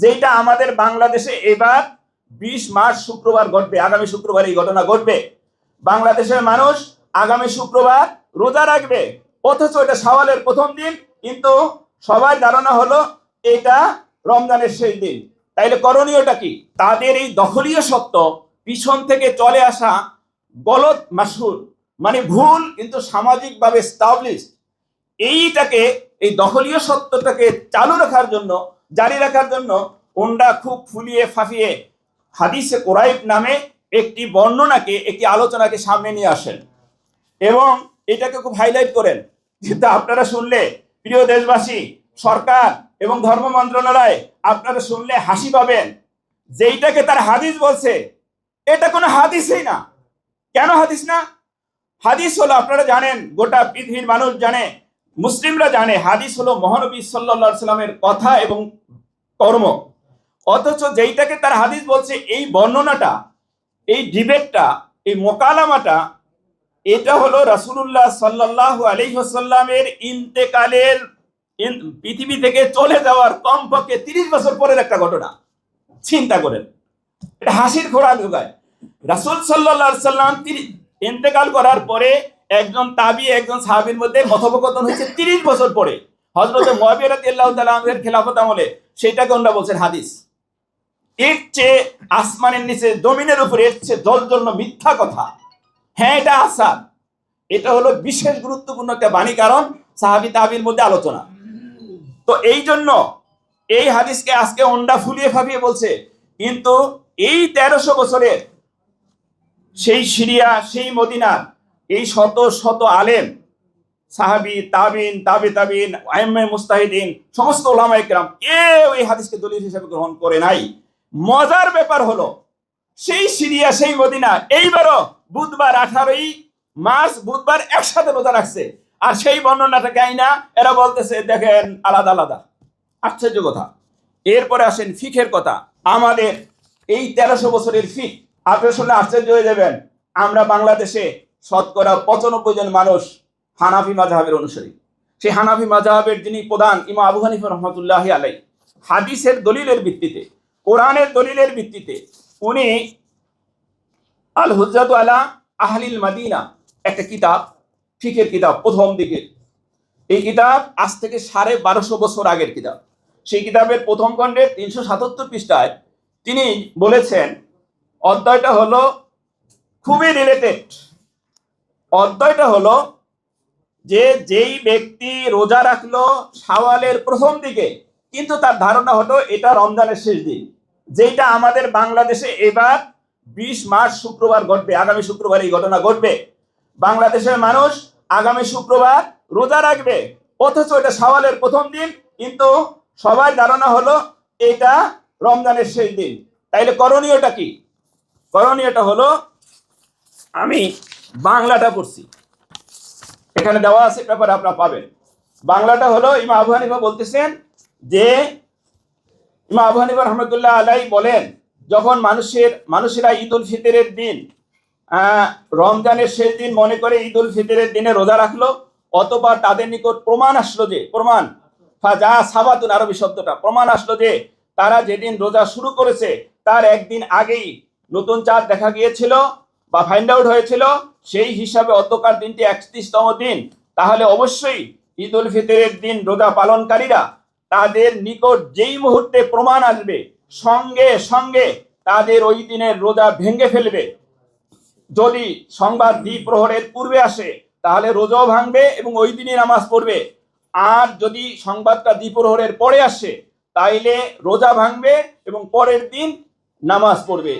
যেটা আমাদের বাংলাদেশে এবার 20 মার্চ শুক্রবার ঘটবে। আগামী শুক্রবার এই ঘটনা ঘটবে। বাংলাদেশের মানুষ আগামী শুক্রবার রোজা রাখবে, অথচ এটা শাওয়ালের প্রথম দিন, কিন্তু সবার ধারণা হলো এটা রমজানের শেষ দিন। তাইলে করণীয়টা কি? তাদের এই দখলীয় সত্য, পিছন থেকে চলে আসা গলত মাসহুর, মানে ভুল কিন্তু সামাজিকভাবে এস্টাবলিশ, এইটাকে, এই দখলীয় সত্যটাকে চালু রাখার জন্য, জারি রাখার জন্য ওনরা খুব ফুলিয়ে ফাঁপিয়ে হাদিসে কোরাইব নামে একটি বর্ণনাকে, একটি আলোচনাকে সামনে নিয়ে আসেন এবং এটাকে খুব হাইলাইট করেন। কিন্তু আপনারা শুনলে, প্রিয় দেশবাসী, সরকার এবং ধর্ম মন্ত্রণালয়, আপনারা শুনলে হাসি পাবেন। যেইটাকে তার হাদিস বলছে, এটা কোনো হাদিসই না। কেন হাদিস না? হাদিস হলো, আপনারা জানেন, গোটা পৃথিবীর মানুষ জানে, মুসলিমরা জানে, হাদিস হলো মহানবী সাল্লাল্লাহু আলাইহি সাল্লামের কথা এবং কর্ম। অথচ যেইটাকে তার হাদিস বলছে, এই বর্ণনাটা, এই ডিবেটটা, এই মোকালামাটা, এটা হলো রাসূলুল্লাহ সাল্লাল্লাহু আলাইহি ওয়াসাল্লামের ইন্তেকালের, পৃথিবী থেকে চলে যাওয়ার কমপক্ষে 30 বছর পরের একটা ঘটনা। চিন্তা করেন, এটা হাসির খোরাক যোগায়। রাসূল সাল্লাল্লাহু আলাইহি সাল্লাম ইন্তেকাল করার পরে একজন তাবি, একজন সাহাবীর মধ্যে কথোপকথন হয়েছে 30 বছর পরে, হযরত মুআবিয়া রাদিয়াল্লাহু তাআলা আনহুর খেলাফত আমলে। সেটাকে ওনারা বলছেন হাদিস। এর চেয়ে আসমানের নিচে, জমিনের উপরে এর চেয়ে জলজন্য মিথ্যা কথা। হ্যাঁ, এটা আসার, এটা হলো বিশেষ গুরুত্বপূর্ণ একটা বাণী, কারণ সাহাবী তাবির মধ্যে আলোচনা। তো এই জন্য এই হাদিসকে আজকে ওনরা ফুলিয়ে ফাঁপিয়ে বলছে, কিন্তু এই 1300 বছরের সেই সিরিয়া, সেই মদিনার এই শত শত আলেম, সাহাবী, তাবিন, তাবে তাবিন, আইম্মায়ে মুজতাহিদিন, সমস্ত উলামায়ে কেরাম কেউ এই হাদিসকে দলিল হিসেবে গ্রহণ করে নাই। মজার ব্যাপার হলো, সেই সিরিয়া, সেই মদিনা এইবারও বুধবার 18ই মার্চ বুধবার একসাথে রোজা রাখছে, আর সেই বর্ণনাটা গাই না, এরা বলতেছে দেখেন আলাদা আলাদা। আশ্চর্য কথা। এরপরে আসেন ফিকের কথা। আমাদের এই 1300 বছরের ফিক আপনারা শুনলে আশ্চর্য হয়ে যাবেন। আমরা বাংলাদেশে শতকরা 95 জন মানুষ হানাফি মাযহাবের অনুসারী। সেই হানাফি মাযহাবের যিনি প্রধান, ইমাম আবু হানিফা রাহমাতুল্লাহি আলাইহি, হাদিসের দলিলের ভিত্তিতে, কোরআনের দলিলের ভিত্তিতে উনি আল হুজ্জাতু আলা আহলিল মাদিনা একটা কিতাব, ফিকের কিতাব, প্রথম দিকে। এই কিতাব আজ থেকে 1250 বছর আগের কিতাব। সেই কিতাবের প্রথম খণ্ডের 377 পৃষ্ঠায় তিনি বলেছেন, অধ্যায়টা হলো খুবই রিলেটেড। অধ্যায়টা হলো যে যেই ব্যক্তি রোজা রাখলো শাওয়ালের প্রথম দিকে, কিন্তু তার ধারণা হলো এটা রমজানের শেষ দিন, যেটা আমাদের বাংলাদেশে এবার 20 মার্চ শুক্রবার ঘটবে। আগামী শুক্রবার এই ঘটনা ঘটবে। বাংলাদেশের মানুষ আগামী শুক্রবার রোজা রাখবে, অথচ এটা শাওয়ালের প্রথম দিন, কিন্তু সবার ধারণা হলো এটা রমজানের শেষ দিন। তাইলে করণীয়টা কি? করণীয়টা হলো, আমি বাংলাটা পড়ছি, এখানে দেওয়া আছে, ব্যাপারে আপনারা পাবেন। বাংলাটা হলো, ইমাম আবু হানিফা বলতেছেন যে, ইমাম আবু হানিফা রাহমাতুল্লাহ আলাইহি বলেন, যখন মানুষেরা ঈদ উল ফিতরের দিন, রমজানের শেষ দিন মনে করে ঈদ উল ফিতরের দিনে রোজা রাখলো, অতঃপর তাদের নিকট প্রমাণ আসলো যে, প্রমাণ ফাজা সাবাতুন, আরবি শব্দটা, প্রমাণ আসলো যে তারা যেদিন রোজা শুরু করেছে তার একদিন আগেই নতুন চাঁদ দেখা গিয়েছিল বা ফাইন্ড আউট হয়েছিল, সেই হিসাবে অতকার দিনটি 31তম দিন। তাহলে অবশ্যই ঈদ উল ফিতরের দিন রোজা পালনকারীরা তাদের নিকট যেই মুহূর্তে প্রমাণ আসবে, সঙ্গে সঙ্গে তাদের ওই দিনের রোজা ভেঙে ফেলবে। যদি সংবাদ দ্বিপ্রহরের পূর্বে আসে তাহলে রোজাও ভাঙবে এবং ওই দিনই নামাজ পড়বে। আর যদি সংবাদটা দ্বিপ্রহরের পরে আসে তাইলে রোজা ভাঙবে এবং পরের দিন নামাজ পড়বে।